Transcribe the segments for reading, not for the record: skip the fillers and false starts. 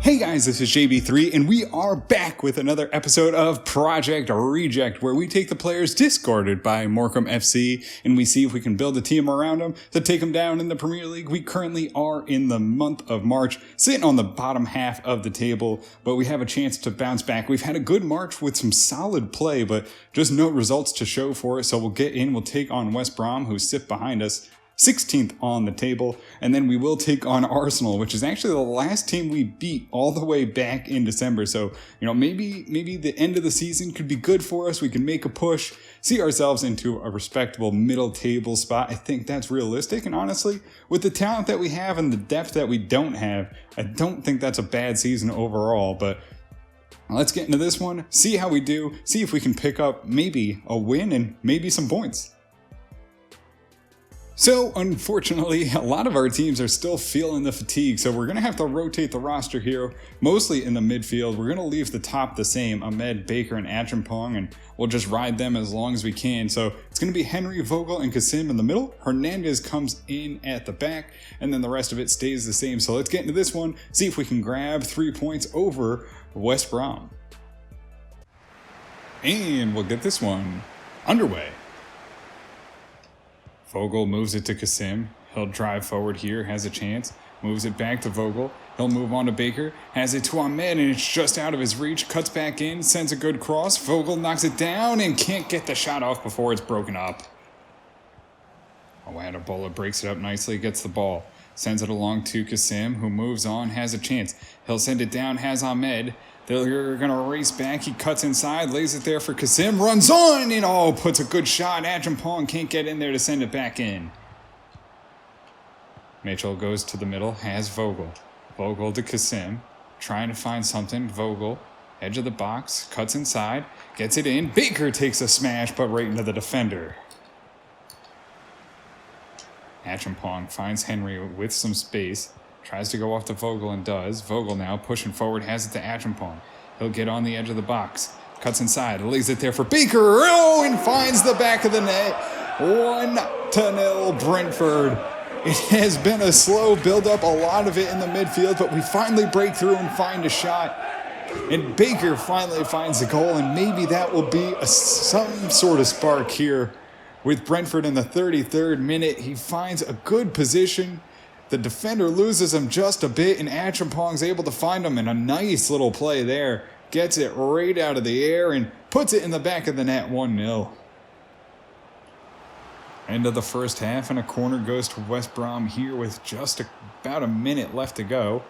Hey guys, this is JB3, and we are back with another episode of Project Reject, where we take the players discarded by Morecambe FC, and we see if we can build a team around them to take them down in the Premier League. We currently are in the month of March, sitting on the bottom half of the table, but we have a chance to bounce back. We've had a good March with some solid play, but just no results to show for it, so we'll get in, we'll take on West Brom, who sit behind us, 16th on the table, and then we will take on Arsenal, which is actually the last team we beat all the way back in December. So, maybe the end of the season could be good for us. We can make a push, see ourselves into a respectable middle table spot. I think that's realistic, and honestly, with the talent that we have and the depth that we don't have, I don't think that's a bad season overall, but let's get into this one, see how we do, see if we can pick up maybe a win and maybe some points. So, unfortunately, a lot of our teams are still feeling the fatigue, so we're going to have to rotate the roster here, mostly in the midfield. We're going to leave the top the same, Ahmed, Baker, and Acheampong, and we'll just ride them as long as we can. So, it's going to be Henry, Vogel, and Kasim in the middle. Hernandez comes in at the back, and then the rest of it stays the same. So, let's get into this one, see if we can grab 3 points over West Brom. And we'll get this one underway. Vogel moves it to Kasim. He'll drive forward here, has a chance. Moves it back to Vogel. He'll move on to Baker. Has it to Ahmed, and it's just out of his reach. Cuts back in, sends a good cross. Vogel knocks it down and can't get the shot off before it's broken up. Awadabola breaks it up nicely, gets the ball. Sends it along to Kasim, who moves on, has a chance. He'll send it down, has Ahmed. They're going to race back. He cuts inside, lays it there for Kasim, runs on, and puts a good shot. Acheampong can't get in there to send it back in. Mitchell goes to the middle, has Vogel. Vogel to Kasim, trying to find something. Vogel, edge of the box, cuts inside, gets it in. Baker takes a smash, but right into the defender. Acheampong finds Henry with some space. Tries to go off to Vogel and does. Vogel now pushing forward, has it to Acheampong. He'll get on the edge of the box. Cuts inside, lays it there for Baker. And finds the back of the net. 1-0 Brentford. It has been a slow build-up, a lot of it in the midfield, but we finally break through and find a shot. And Baker finally finds a goal, and maybe that will be some sort of spark here. With Brentford in the 33rd minute, he finds a good position. The defender loses him just a bit, and Acheampong's able to find him in a nice little play there. Gets it right out of the air and puts it in the back of the net, 1-0. End of the first half, and a corner goes to West Brom here with just about a minute left to go.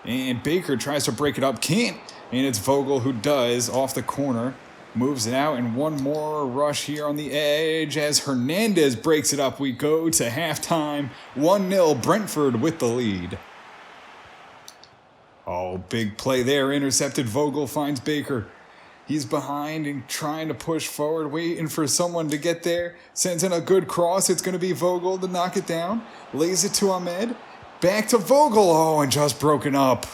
And Baker tries to break it up, can't, and it's Vogel who does off the corner. Moves it out, and one more rush here on the edge as Hernandez breaks it up. We go to halftime. 1-0 Brentford with the lead. Big play there. Intercepted. Vogel finds Baker. He's behind and trying to push forward, waiting for someone to get there. Sends in a good cross. It's going to be Vogel to knock it down. Lays it to Ahmed. Back to Vogel. And just broken up.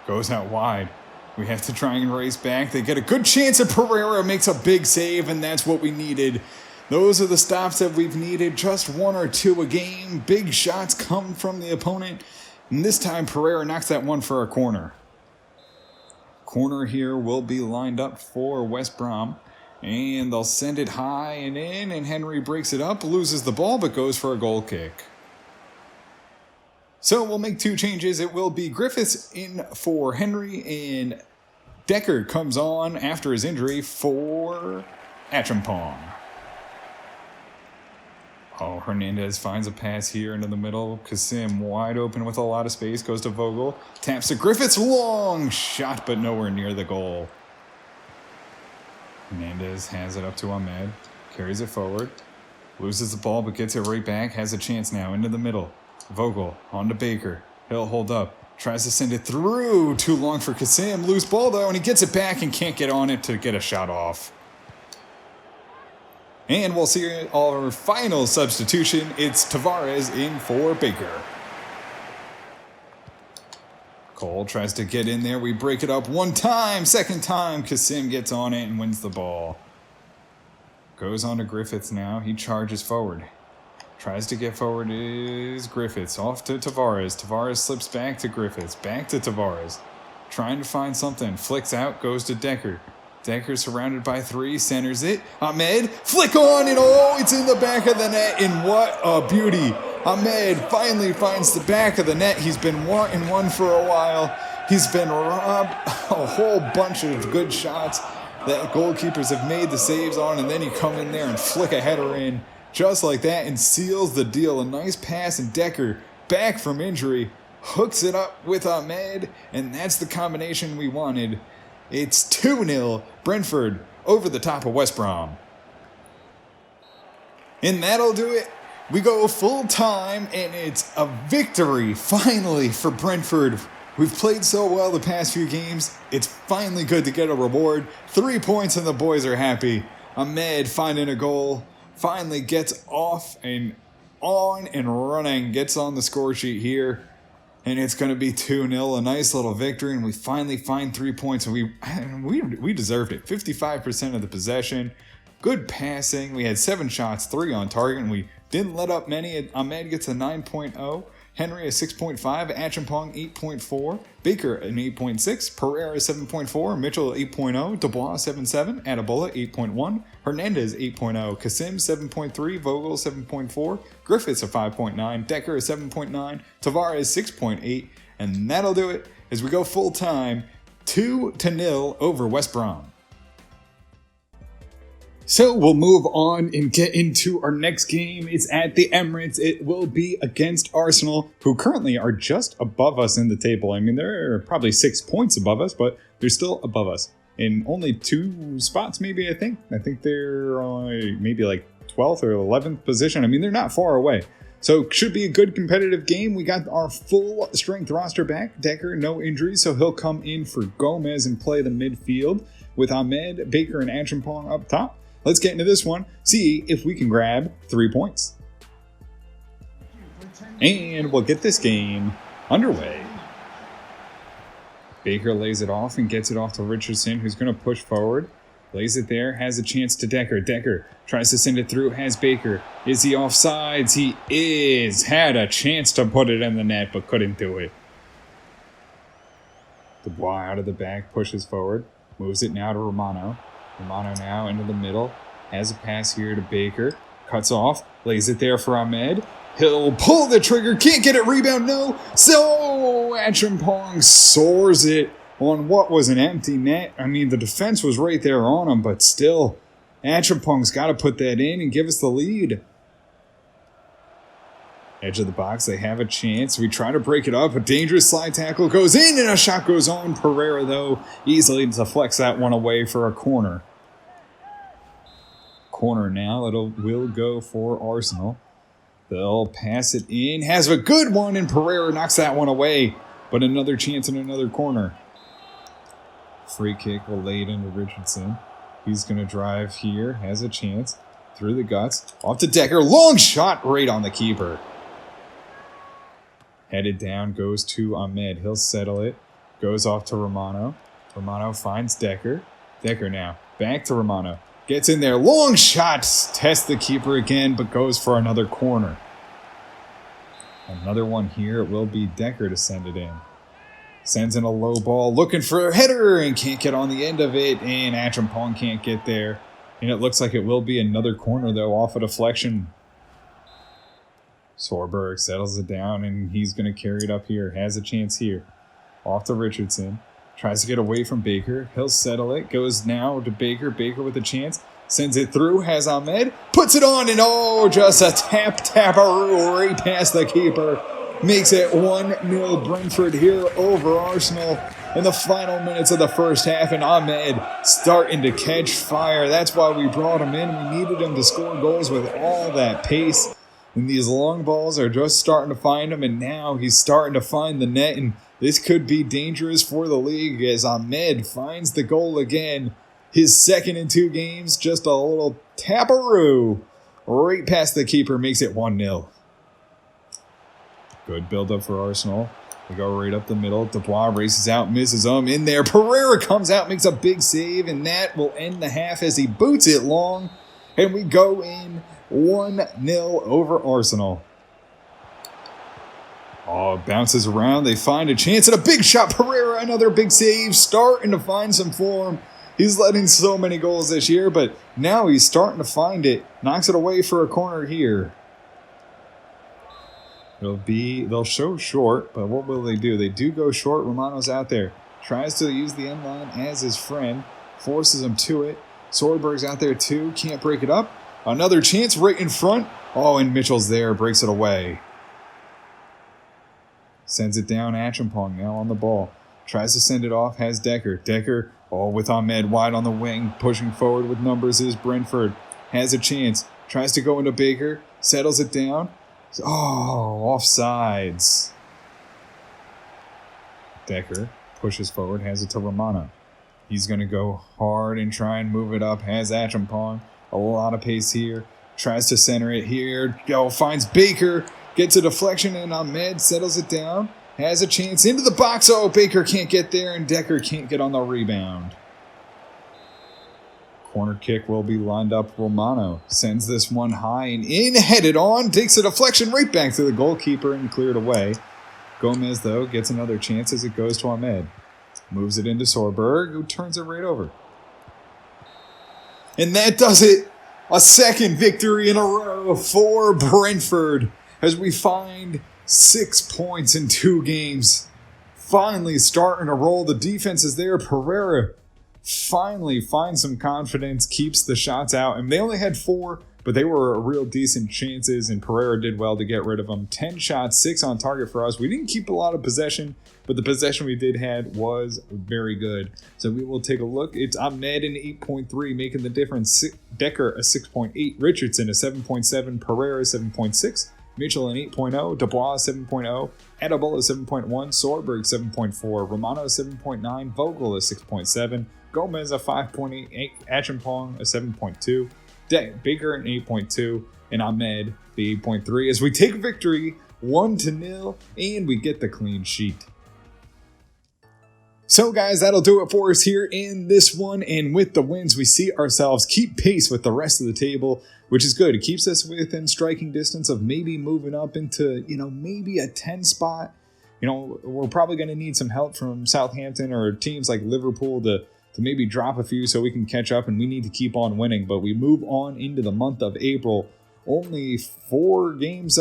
Goes out wide. We have to try and race back. They get a good chance, and Pereira makes a big save, and that's what we needed. Those are the stops that we've needed, just 1 or 2 a game. Big shots come from the opponent, and this time Pereira knocks that one for a corner. Corner here will be lined up for West Brom, and they'll send it high and in, and Henry breaks it up, loses the ball, but goes for a goal kick. So we'll make 2 changes. It will be Griffiths in for Henry, and Decker comes on after his injury for Acheampong. Hernandez finds a pass here into the middle. Kasim wide open with a lot of space. Goes to Vogel. Taps to Griffiths. Long shot, but nowhere near the goal. Hernandez hands it up to Ahmed. Carries it forward. Loses the ball, but gets it right back. Has a chance now into the middle. Vogel on to Baker. He'll hold up. Tries to send it through. Too long for Kasim. Loose ball, though, and he gets it back and can't get on it to get a shot off. And we'll see our final substitution. It's Tavares in for Baker. Cole tries to get in there. We break it up 1 time. 2nd time, Kasim gets on it and wins the ball. Goes on to Griffiths now. He charges forward. Tries to get forward is Griffiths. Off to Tavares. Tavares slips back to Griffiths. Back to Tavares. Trying to find something. Flicks out. Goes to Decker. Decker surrounded by three. Centers it. Ahmed. Flick on. And oh, it's in the back of the net. And what a beauty. Ahmed finally finds the back of the net. He's been wanting one for a while. He's been robbed a whole bunch of good shots that goalkeepers have made the saves on. And then you come in there and flick a header in. Just like that, and seals the deal. A nice pass, and Decker, back from injury, hooks it up with Ahmed, and that's the combination we wanted. It's 2-0, Brentford over the top of West Brom. And that'll do it. We go full time, and it's a victory, finally, for Brentford. We've played so well the past few games. It's finally good to get a reward. 3 points, and the boys are happy. Ahmed finding a goal. Finally gets off and on and running, gets on the score sheet here, and it's going to be 2-0, a nice little victory, and we finally find 3 points, and we deserved it. 55% of the possession, good passing. We had 7 shots, 3 on target, and we didn't let up many. Ahmed gets a 9.0. Henry a 6.5, Achampong 8.4, Baker an 8.6, Pereira 7.4, Mitchell 8.0, Dubois 7.7, Adebola 8.1, Hernandez 8.0, Kasim 7.3, Vogel 7.4, Griffiths a 5.9, Decker a 7.9, Tavares 6.8, and that'll do it as we go full time 2-0 over West Brom. So we'll move on and get into our next game. It's at the Emirates. It will be against Arsenal, who currently are just above us in the table. I mean, they're probably 6 points above us, but they're still above us in only 2 spots, maybe, I think. I think they're maybe like 12th or 11th position. I mean, they're not far away. So it should be a good competitive game. We got our full strength roster back. Decker, no injuries, so he'll come in for Gomez and play the midfield with Ahmed, Baker, and Achampong up top. Let's get into this one, see if we can grab 3 points. And we'll get this game underway. Baker lays it off and gets it off to Richardson, who's going to push forward. Lays it there, has a chance to Decker. Decker tries to send it through, has Baker. Is he offsides? He is. Had a chance to put it in the net, but couldn't do it. Dubois out of the back, pushes forward. Moves it now to Romano. Romano now into the middle, has a pass here to Baker, cuts off, lays it there for Ahmed. He'll pull the trigger, can't get it, rebound, no. So Achampong soars it on what was an empty net. I mean, the defense was right there on him, but still, Achampong's got to put that in and give us the lead. Edge of the box, they have a chance. We try to break it up. A dangerous slide tackle goes in, and a shot goes on. Pereira, though, easily deflects that one away for a corner. Corner now. Will go for Arsenal. They'll pass it in. Has a good one, and Pereira knocks that one away. But another chance in another corner. Free kick will lay it into Richardson. He's going to drive here. Has a chance. Through the guts. Off to Decker. Long shot right on the keeper. Headed down, goes to Ahmed. He'll settle it. Goes off to Romano. Romano finds Decker. Decker now. Back to Romano. Gets in there. Long shots. Tests the keeper again, but goes for another corner. Another one here. It will be Decker to send it in. Sends in a low ball. Looking for a header and can't get on the end of it. And Achampong can't get there. And it looks like it will be another corner, though, off a deflection. Sorberg settles it down, and he's going to carry it up here. Has a chance here. Off to Richardson. Tries to get away from Baker. He'll settle it. Goes now to Baker. Baker with a chance. Sends it through. Has Ahmed. Puts it on, and oh, just a tap-tapperoo right past the keeper. Makes it 1-0 Brentford here over Arsenal in the final minutes of the first half. And Ahmed starting to catch fire. That's why we brought him in. We needed him to score goals with all that pace. And these long balls are just starting to find him, and now he's starting to find the net, and this could be dangerous for the league as Ahmed finds the goal again. His second in 2 games, just a little tapperoo right past the keeper, makes it 1-0. Good build-up for Arsenal. They go right up the middle. Dubois races out, misses him in there. Pereira comes out, makes a big save, and that will end the half as he boots it long, and we go in 1-0 over Arsenal. Oh, it bounces around. They find a chance and a big shot. Pereira, another big save, starting to find some form. He's letting so many goals this year, but now he's starting to find it. Knocks it away for a corner here. They'll show short, but what will they do? They do go short. Romano's out there. Tries to use the end line as his friend. Forces him to it. Soderberg's out there too. Can't break it up. Another chance right in front. Oh, and Mitchell's there. Breaks it away. Sends it down. Achampong now on the ball. Tries to send it off. Has Decker. Decker, with Ahmed wide on the wing. Pushing forward with numbers is Brentford. Has a chance. Tries to go into Baker. Settles it down. Oh, offsides. Decker pushes forward, has it to Romano. He's going to go hard and try and move it up. Has Achampong. A lot of pace here. Tries to center it here. Finds Baker. Gets a deflection and Ahmed settles it down. Has a chance into the box. Oh, Baker can't get there and Decker can't get on the rebound. Corner kick will be lined up. Romano sends this one high and in, headed on, takes a deflection right back to the goalkeeper and cleared away. Gomez, though, gets another chance as it goes to Ahmed. Moves it into Soderberg, who turns it right over. And that does it. A second victory in a row for Brentford as we find 6 points in 2 games. Finally starting to roll. The defense is there. Pereira finally finds some confidence, keeps the shots out. And they only had 4, but they were real decent chances, and Pereira did well to get rid of them. 10 shots, 6 on target for us. We didn't keep a lot of possession, but the possession we did had was very good. So we will take a look. It's Ahmed an 8.3, making the difference. Decker a 6.8, Richardson a 7.7, Pereira 7.6, Mitchell an 8.0, Dubois 7.0, Edible a 7.1, Soderberg 7.4, Romano 7.9, Vogel a 6.7, Gomez a 5.8, Achampong a 7.2, Baker an 8.2, and Ahmed the 8.3 as we take victory 1-0 and we get the clean sheet. So guys, that'll do it for us here in this one, and with the wins we see ourselves keep pace with the rest of the table, which is good. It keeps us within striking distance of maybe moving up into, maybe a 10 spot. We're probably going to need some help from Southampton or teams like Liverpool to maybe drop a few so we can catch up, and we need to keep on winning. But we move on into the month of April. Only 4 games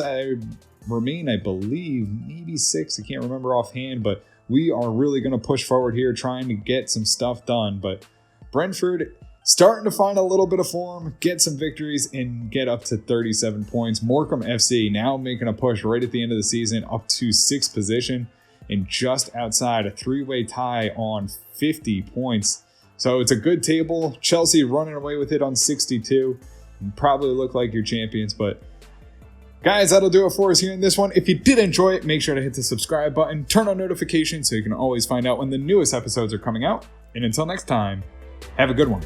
remain, I believe, maybe 6. I can't remember offhand, but we are really going to push forward here trying to get some stuff done. But Brentford starting to find a little bit of form, get some victories, and get up to 37 points. Morecambe FC now making a push right at the end of the season up to 6th position and just outside a 3-way tie on 50 points. So it's a good table. Chelsea running away with it on 62. And probably look like your champions, but guys, that'll do it for us here in this one. If you did enjoy it, make sure to hit the subscribe button, turn on notifications so you can always find out when the newest episodes are coming out. And until next time, have a good one.